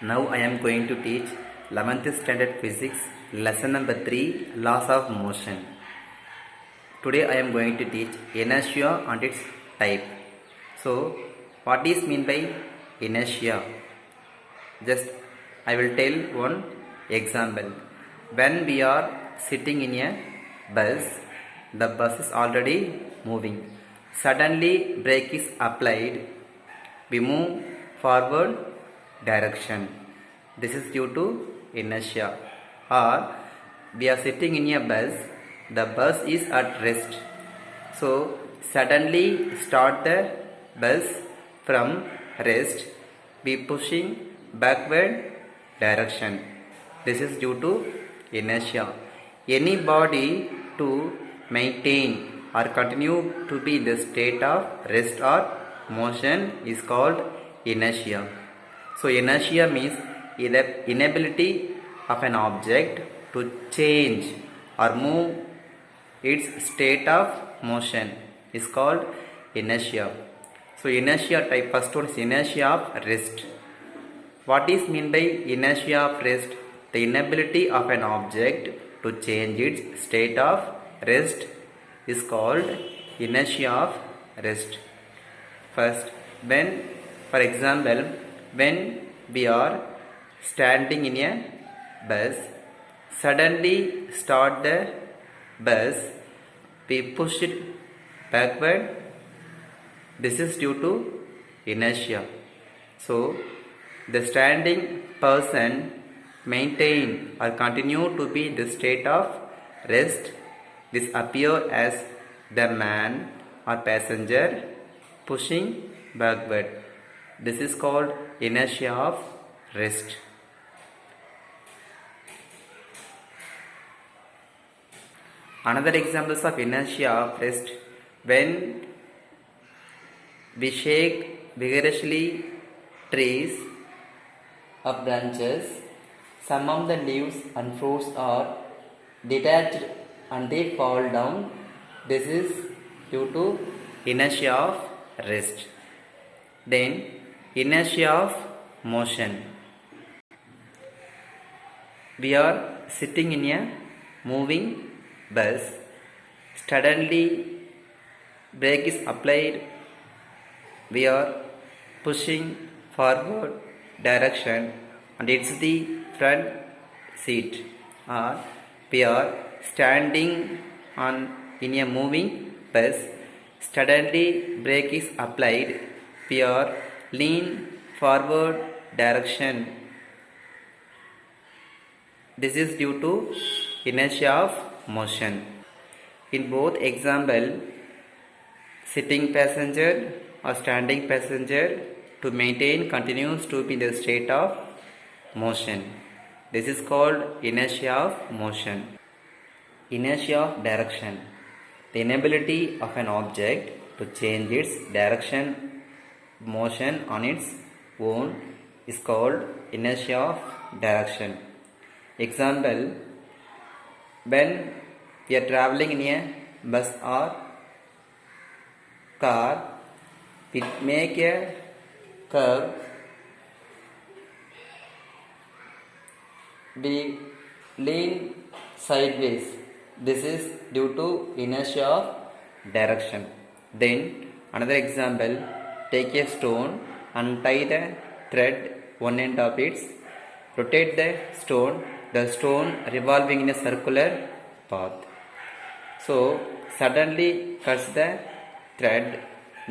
Now I am going to teach 11th standard physics lesson number 3, laws of motion. Today I am going to teach inertia and its type. So what is mean by inertia? Just I will tell one example. When we are sitting in a bus, the bus is already moving. Suddenly brake is applied, we move forward direction. This is due to inertia. Or we are sitting in a bus, the bus is at rest. So suddenly start the bus from rest, be pushing backward direction. This is due to inertia. Any body to maintain or continue to be in the state of rest or motion is called inertia. So inertia means the inability of an object to change or move its state of motion is called inertia. So inertia type, first one is inertia of rest. What is mean by inertia of rest? The inability of an object to change its state of rest is called inertia of rest. First, for example, when we are standing in a bus, suddenly start the bus, we push it backward. This is due to inertia. So the standing person maintain or continue to be in the state of rest. This appear as the man or passenger pushing backward. This is called inertia of rest. Another examples of inertia of rest, when we shake vigorously trees of branches, some of the leaves and fruits are detached and they fall down. This is due to inertia of rest. Then inertia of motion. We are sitting in a moving bus. Suddenly brake is applied. We are pushing forward direction and it's the front seat. Or we are standing in a moving bus. Suddenly brake is applied. We are lean forward direction. This is due to inertia of motion. In both example, sitting passenger or standing passenger to maintain continues to be in the state of motion. This is called inertia of motion. Inertia of direction. The inability of an object to change its direction, motion on its own is called inertia of direction. Example, when we are traveling in a bus or car, we make a curve, we lean sideways. This is due to inertia of direction. Then another example, take a stone and tie the thread one end of it, rotate the stone revolving in a circular path. So suddenly cuts the thread,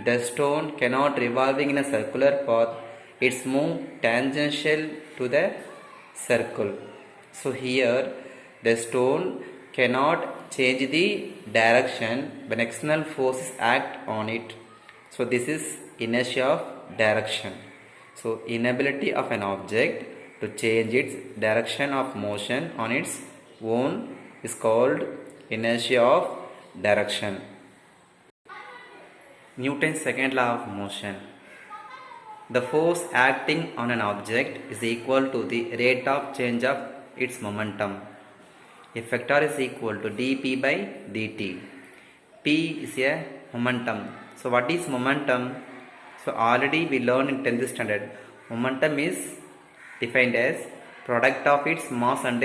the stone cannot revolving in a circular path, it's move tangential to the circle. So here the stone cannot change the direction when external forces act on it. So this is inertia of direction. So inability of an object to change its direction of motion on its own is called inertia of direction. Newton's second law of motion. The force acting on an object is equal to the rate of change of its momentum. F vector is equal to dp by dt. P is a momentum. So what is momentum? So already we learned in 10th standard. Momentum is defined as product of its mass and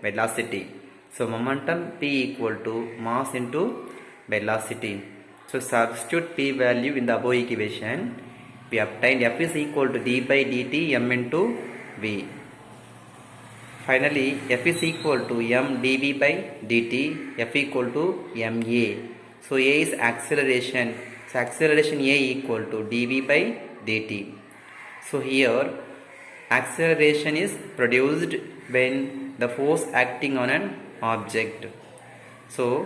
velocity. So momentum P equal to mass into velocity. So substitute P value in the above equation. We obtained F is equal to d by dt m into v. Finally, F is equal to m dv by dt, F equal to ma. So A is acceleration. So acceleration A equal to dv by dt. So here acceleration is produced when the force acting on an object. So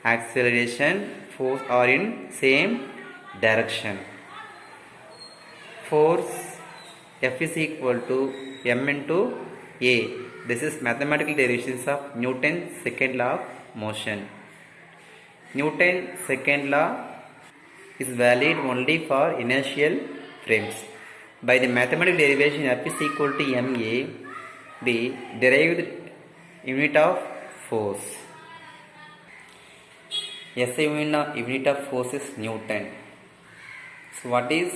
acceleration, force are in same direction. Force F is equal to m into A. This is mathematical derivations of Newton's second law of motion. Newton's second law is valid only for inertial frames. By the mathematical derivation F is equal to ma, we derived unit of force. SI unit of force is Newton. So what is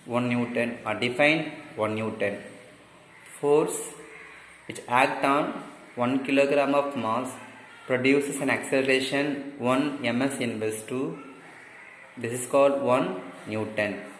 1 Newton or define 1 Newton? Force which act on 1 kilogram of mass produces an acceleration 1 ms inverse 2. This is called 1 Newton.